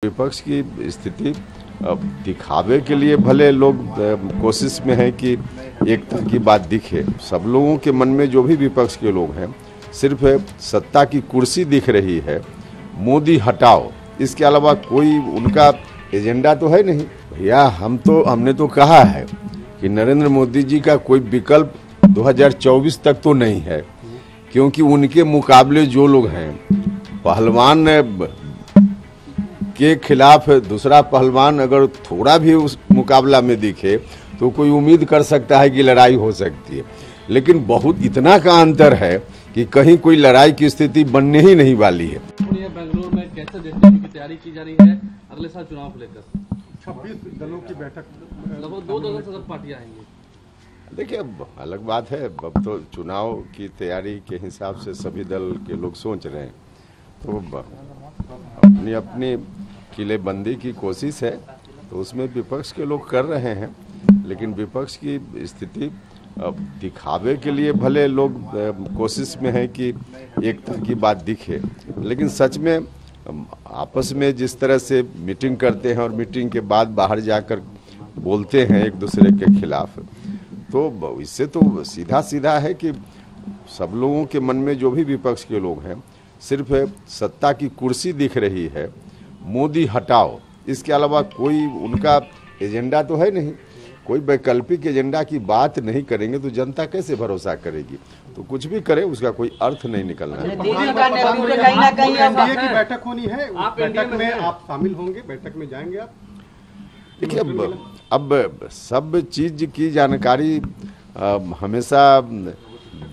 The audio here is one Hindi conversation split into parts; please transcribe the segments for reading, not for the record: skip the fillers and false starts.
विपक्ष की स्थिति अब दिखावे के लिए भले लोग कोशिश में हैं कि एकता की बात दिखे। सब लोगों के मन में जो भी विपक्ष के लोग हैं सिर्फ सत्ता की कुर्सी दिख रही है, मोदी हटाओ, इसके अलावा कोई उनका एजेंडा तो है नहीं। भैया हमने तो कहा है कि नरेंद्र मोदी जी का कोई विकल्प 2024 तक तो नहीं है, क्योंकि उनके मुकाबले जो लोग हैं, पहलवान के खिलाफ दूसरा पहलवान अगर थोड़ा भी उस मुकाबला में दिखे तो कोई उम्मीद कर सकता है कि लड़ाई हो सकती है, लेकिन बहुत इतना का अंतर है कि कहीं कोई लड़ाई की स्थिति बनने ही नहीं वाली है। बेंगलुरु में कैसे देखने की तैयारी की जा रही है अगले साल चुनाव को लेकर? 26 दलों की बैठक, लगभग 2 दर्जन से अधिक पार्टियां आएंगी। देखिए, अब अलग बात है, अब तो चुनाव की तैयारी के हिसाब से सभी दल के लोग सोच रहे हैं, तो अपनी अपनी किलेबंदी की कोशिश है, तो उसमें विपक्ष के लोग कर रहे हैं। लेकिन विपक्ष की स्थिति अब दिखावे के लिए भले लोग कोशिश में हैं कि एकता की बात दिखे, लेकिन सच में आपस में जिस तरह से मीटिंग करते हैं और मीटिंग के बाद बाहर जाकर बोलते हैं एक दूसरे के खिलाफ, तो इससे तो सीधा सीधा है कि सब लोगों के मन में जो भी विपक्ष के लोग हैं सिर्फ सत्ता की कुर्सी दिख रही है, मोदी हटाओ, इसके अलावा कोई उनका एजेंडा तो है नहीं। कोई वैकल्पिक एजेंडा की बात नहीं करेंगे तो जनता कैसे भरोसा करेगी? तो कुछ भी करे उसका कोई अर्थ नहीं निकलना है। एनडीए की बैठक होनी है, बैठक में आप शामिल होंगे, बैठक में जाएंगे आप? देखिए, अब सब चीज की जानकारी हमेशा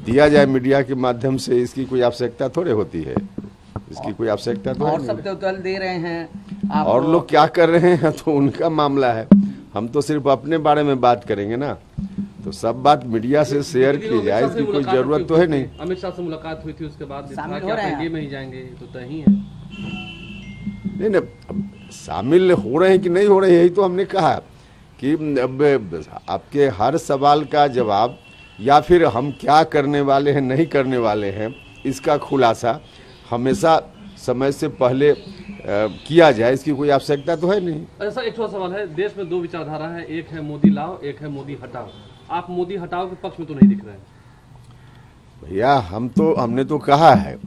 दिया जाए मीडिया के माध्यम से, इसकी कोई आवश्यकता थोड़े होती है, इसकी कोई आवश्यकता तो और सब दल दे रहे हैं और लोग क्या कर रहे हैं तो उनका मामला है। हम तो सिर्फ अपने बारे में बात करेंगे ना, तो सब बात मीडिया से शेयर की जाए, इसकी कोई जरूरत तो है नहीं। अमित शाह से मुलाकात हुई थी, उसके बाद एनडीए में ही जाएंगे, तो तय ही है। नहीं, शामिल हो रहे हैं कि नहीं हो रहे हैं, यही तो हमने कहा कि अब आपके हर सवाल का जवाब या फिर हम क्या करने वाले हैं नहीं करने वाले हैं इसका खुलासा हमेशा समय से पहले किया जाए, इसकी कोई आवश्यकता तो है नहीं। ऐसा एक छोटा सवाल है, देश में 2 विचारधारा है, एक है मोदी लाओ, एक है मोदी हटाओ। आप मोदी हटाओ के पक्ष में तो नहीं दिख रहे हैं। भैया हमने तो कहा है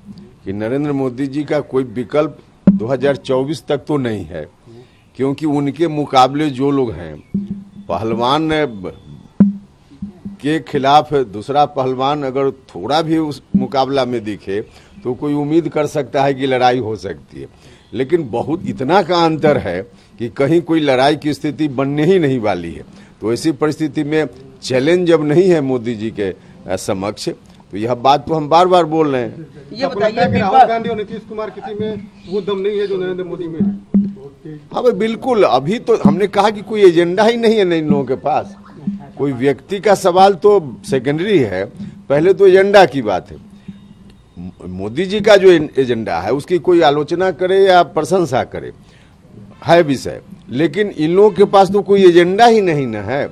कि नरेंद्र मोदी जी का कोई विकल्प 2024 तक तो नहीं है, क्योंकि उनके मुकाबले जो लोग हैं, पहलवान के खिलाफ दूसरा पहलवान अगर थोड़ा भी उस मुकाबला में दिखे तो कोई उम्मीद कर सकता है कि लड़ाई हो सकती है, लेकिन बहुत इतना का अंतर है कि कहीं कोई लड़ाई की स्थिति बनने ही नहीं वाली है। तो ऐसी परिस्थिति में चैलेंज जब नहीं है मोदी जी के समक्ष, तो यह बात तो हम बार बार बोल रहे हैं। ये बताइए, राहुल गांधी और नीतीश कुमार किसी में वो दम नहीं है जो नरेंद्र मोदी में है? हाँ भाई, बिल्कुल। अभी तो हमने कहा कि कोई एजेंडा ही नहीं है इन लोगों के पास। कोई व्यक्ति का सवाल तो सेकेंडरी है, पहले तो एजेंडा की बात है। मोदी जी का जो एजेंडा है उसकी कोई आलोचना करे या प्रशंसा करे है विषय, लेकिन इन लोगों के पास तो कोई एजेंडा ही नहीं न है।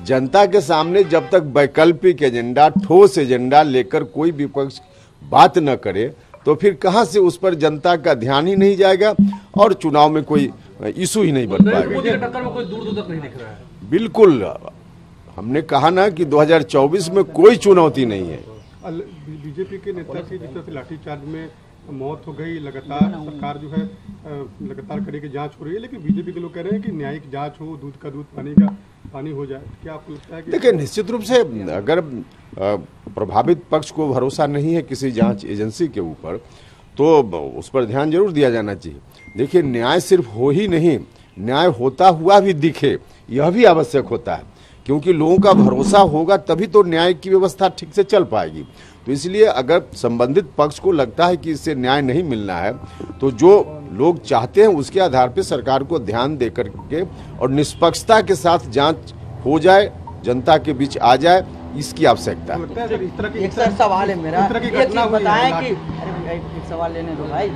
जनता के सामने जब तक वैकल्पिक एजेंडा, ठोस एजेंडा लेकर कोई विपक्ष बात न करे तो फिर कहां से उस पर जनता का ध्यान ही नहीं जाएगा और चुनाव में कोई इशू ही नहीं बन पाएगा। मोदी के टक्कर में कोई दूर तक नहीं दिख रहा है। बिल्कुल, हमने कहा ना कि 2024 में कोई चुनौती नहीं है। बीजेपी के नेता की जिस तरह से लाठीचार्ज में मौत हो गई, लगातार सरकार जो है लगातार कड़ी की जांच हो रही है, लेकिन बीजेपी के लोग कह रहे हैं कि न्यायिक जांच हो, दूध का दूध पानी का पानी हो जाए। क्या आपको लगता है कि देखिए, निश्चित रूप से अगर प्रभावित पक्ष को भरोसा नहीं है किसी जांच एजेंसी के ऊपर, तो उस पर ध्यान जरूर दिया जाना चाहिए। देखिए, न्याय सिर्फ हो ही नहीं, न्याय होता हुआ भी दिखे, यह भी आवश्यक होता है, क्योंकि लोगों का भरोसा होगा तभी तो न्याय की व्यवस्था ठीक से चल पाएगी। तो इसलिए अगर संबंधित पक्ष को लगता है कि इससे न्याय नहीं मिलना है, तो जो लोग चाहते हैं उसके आधार पर सरकार को ध्यान दे करके और निष्पक्षता के साथ जांच हो जाए, जनता के बीच आ जाए, इसकी आवश्यकता है। एक सर सवाल है मेरा, एक चीज बताएं कि एक सवाल लेने दो भाई।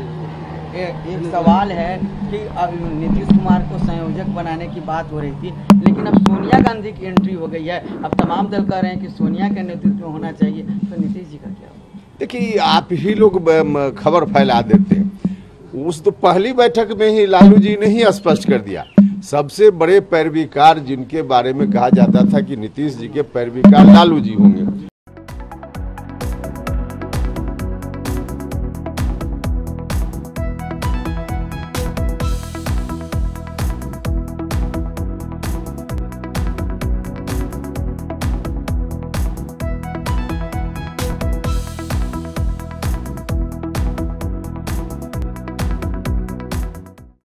एक सवाल है कि अब नीतीश कुमार को संयोजक बनाने की बात हो रही थी, लेकिन अब सोनिया गांधी की एंट्री हो गई है। अब तमाम दल कह रहे हैं कि सोनिया का नेतृत्व होना चाहिए, तो नीतीश जी का क्या? देखिए, आप ही लोग खबर फैला देते हैं। उस तो पहली बैठक में ही लालू जी ने ही स्पष्ट कर दिया। सबसे बड़े पैरवीकार जिनके बारे में कहा जाता था कि नीतीश जी के पैरवीकार लालू जी होंगे,